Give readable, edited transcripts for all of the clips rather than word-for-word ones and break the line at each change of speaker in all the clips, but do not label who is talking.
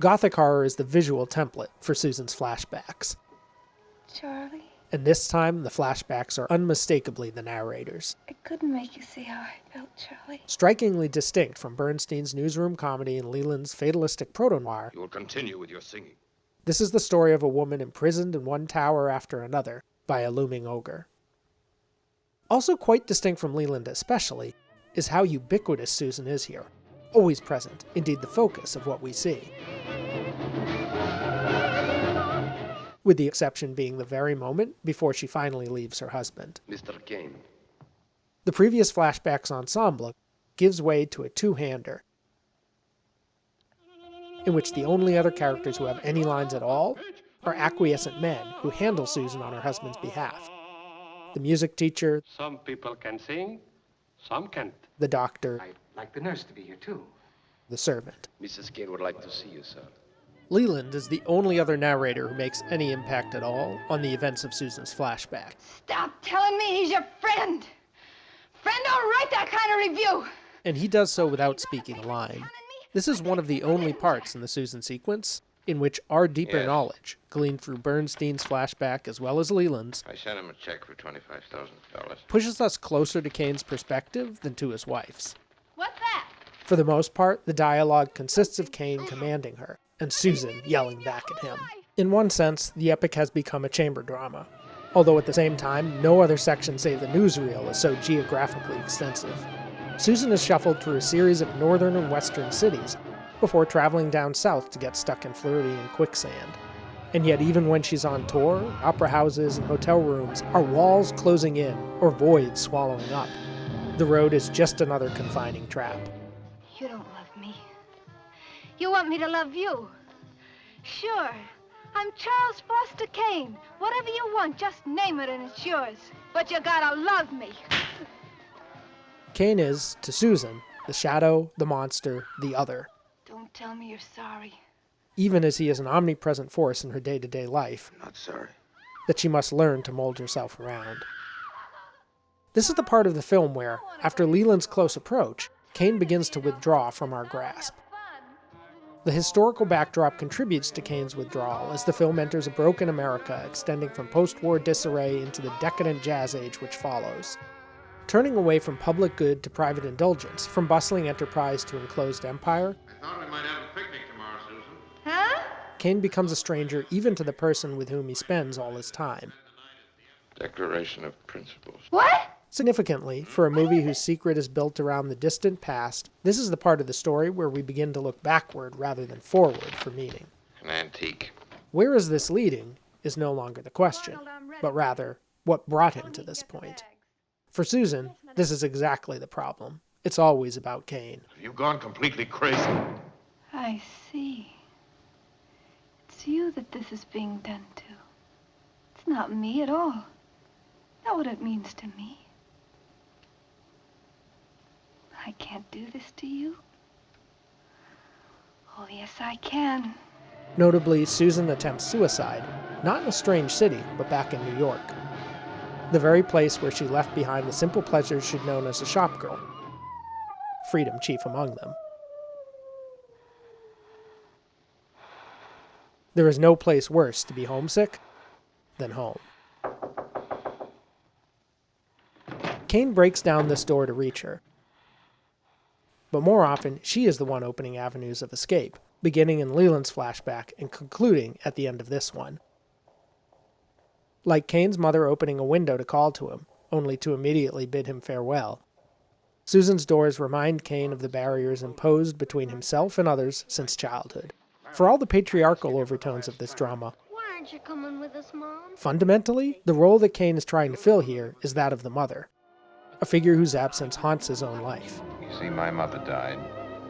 Gothic horror is the visual template for Susan's flashbacks.
Charlie?
And this time, the flashbacks are unmistakably the narrator's.
I couldn't make you see how I felt, Charlie.
Strikingly distinct from Bernstein's newsroom comedy and Leland's fatalistic proto-noir,
You will continue with your singing.
this is the story of a woman imprisoned in one tower after another by a looming ogre. Also quite distinct from Leland especially, is how ubiquitous Susan is here. Always present, indeed the focus of what we see. With the exception being the very moment before she finally leaves her husband.
Mr. Kane.
The previous flashback's ensemble gives way to a two-hander, in which the only other characters who have any lines at all are acquiescent men who handle Susan on her husband's behalf. The music teacher,
Some people can sing, some can't.
the doctor,
I'd like the nurse to be here, too.
the servant.
Mrs. Kane would like to see you, sir.
Leland is the only other narrator who makes any impact at all on the events of Susan's flashback.
Stop telling me he's your friend! Friend don't write that kind of review!
And he does so without speaking a line. This is one of the only parts in the Susan sequence in which our deeper knowledge, gleaned through Bernstein's flashback as well as Leland's,
I sent him a check for $25,000.
pushes us closer to Kane's perspective than to his wife's.
What's that?
For the most part, the dialogue consists of Kane commanding her, and Susan yelling back at him. In one sense, the epic has become a chamber drama, although at the same time, no other section save the newsreel is so geographically extensive. Susan is shuffled through a series of northern and western cities before traveling down south to get stuck in Floridian quicksand. And yet even when she's on tour, opera houses and hotel rooms are walls closing in or voids swallowing up. The road is just another confining trap.
You don't love me. You want me to love you. Sure. I'm Charles Foster Kane. Whatever you want, just name it and it's yours. But you gotta love me.
Kane is, to Susan, the shadow, the monster, the other.
Don't tell me you're sorry.
Even as he is an omnipresent force in her day-to-day life,
I'm not sorry.
that she must learn to mold herself around. This is the part of the film where, after Leland's close approach, Kane begins to withdraw from our grasp. The historical backdrop contributes to Kane's withdrawal as the film enters a broken America extending from post-war disarray into the decadent jazz age which follows. Turning away from public good to private indulgence, from bustling enterprise to enclosed empire,
I thought we might have a picnic tomorrow, Susan.
Huh?
Kane becomes a stranger even to the person with whom he spends all his time.
Declaration of Principles.
What?
Significantly, for a movie whose secret is built around the distant past, this is the part of the story where we begin to look backward rather than forward for meaning.
An antique.
Where is this leading is no longer the question, but rather, what brought him to this point. For Susan, this is exactly the problem. It's always about Kane.
Have you gone completely crazy?
I see. It's you that this is being done to. It's not me at all. Not what it means to me. I can't do this to you. Oh, yes, I can.
Notably, Susan attempts suicide, not in a strange city, but back in New York. The very place where she left behind the simple pleasures she'd known as a shopgirl. Freedom chief among them. There is no place worse to be homesick than home. Kane breaks down this door to reach her. But more often, she is the one opening avenues of escape, beginning in Leland's flashback and concluding at the end of this one. Like Kane's mother opening a window to call to him, only to immediately bid him farewell, Susan's doors remind Kane of the barriers imposed between himself and others since childhood. For all the patriarchal overtones of this drama,
Why aren't you coming with us, Mom?
fundamentally, the role that Kane is trying to fill here is that of the mother, a figure whose absence haunts his own life.
You see, my mother died.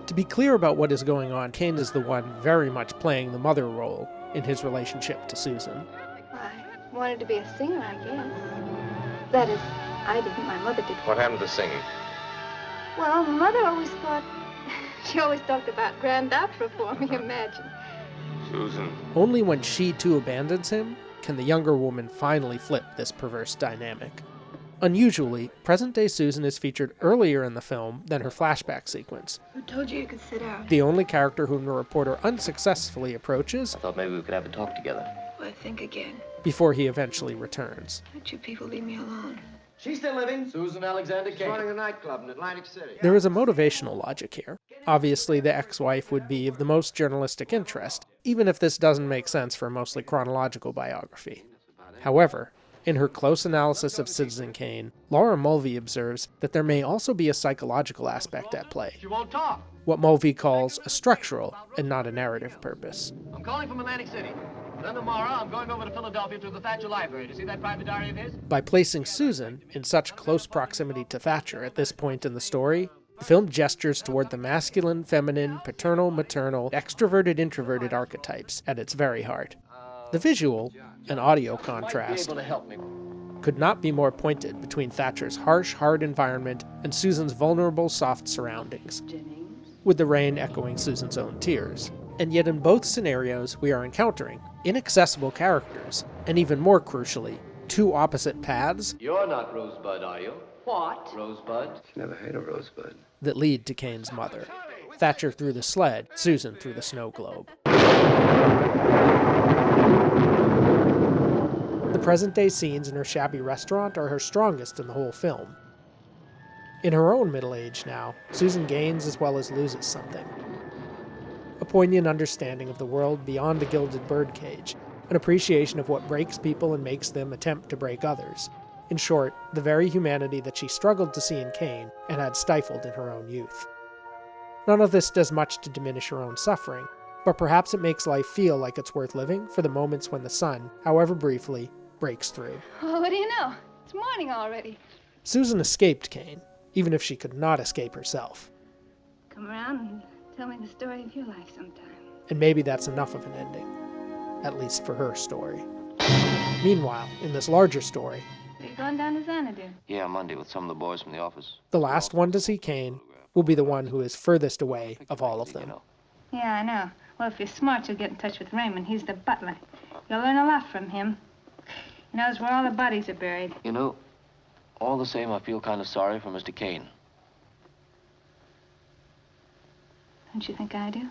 To be clear about what is going on, Kane is the one very much playing the mother role in his relationship to Susan.
I wanted to be a singer, I guess. That is, I didn't. My mother did.
What happened to singing?
Well, Mother always thought... She always talked about grand opera for me, imagine.
Susan.
Only when she too abandons him can the younger woman finally flip this perverse dynamic. Unusually, present-day Susan is featured earlier in the film than her flashback sequence.
Who told you could sit down?
The only character whom the reporter unsuccessfully approaches
I thought maybe we could have a talk together.
Well, think again.
before he eventually returns.
Don't you people leave me alone?
She's still living. Susan Alexander Kane. Running a nightclub in Atlantic City.
There is a motivational logic here. Obviously, the ex-wife would be of the most journalistic interest, even if this doesn't make sense for a mostly chronological biography. However, in her close analysis of Citizen Kane, Laura Mulvey observes that there may also be a psychological aspect at play.
She won't talk.
What Mulvey calls a structural and not a narrative purpose.
I'm calling from Atlantic City. Then tomorrow, I'm going over to Philadelphia to the Thatcher Library to see that private diary of his.
By placing Susan in such close proximity to Thatcher at this point in the story, the film gestures toward the masculine, feminine, paternal, maternal, extroverted, introverted archetypes at its very heart. The visual and audio contrast could not be more pointed between Thatcher's harsh, hard environment and Susan's vulnerable, soft surroundings, with the rain echoing Susan's own tears. And yet in both scenarios, we are encountering inaccessible characters, and even more crucially, two opposite paths.
You're not Rosebud, are you?
What?
Rosebud?
Never heard of Rosebud.
That lead to Kane's mother. Thatcher through the sled, Susan through the snow globe. The present-day scenes in her shabby restaurant are her strongest in the whole film. In her own middle age now, Susan gains as well as loses something. A poignant understanding of the world beyond the gilded birdcage, an appreciation of what breaks people and makes them attempt to break others. In short, the very humanity that she struggled to see in Kane and had stifled in her own youth. None of this does much to diminish her own suffering, but perhaps it makes life feel like it's worth living for the moments when the sun, however briefly, breaks through.
Oh, what do you know? It's morning already.
Susan escaped Kane, even if she could not escape herself.
Come around and tell me the story of your life sometime.
And maybe that's enough of an ending, at least for her story. Meanwhile, in this larger story,
Are you going down to Xanadu?
Yeah, Monday with some of the boys from the office.
the last one to see Kane will be the one who is furthest away of all of them.
Yeah, I know. Well, if you're smart, you'll get in touch with Raymond. He's the butler. You'll learn a lot from him. He knows where all the bodies are buried.
You know, all the same, I feel kind of sorry for Mr. Kane.
Don't you think I do?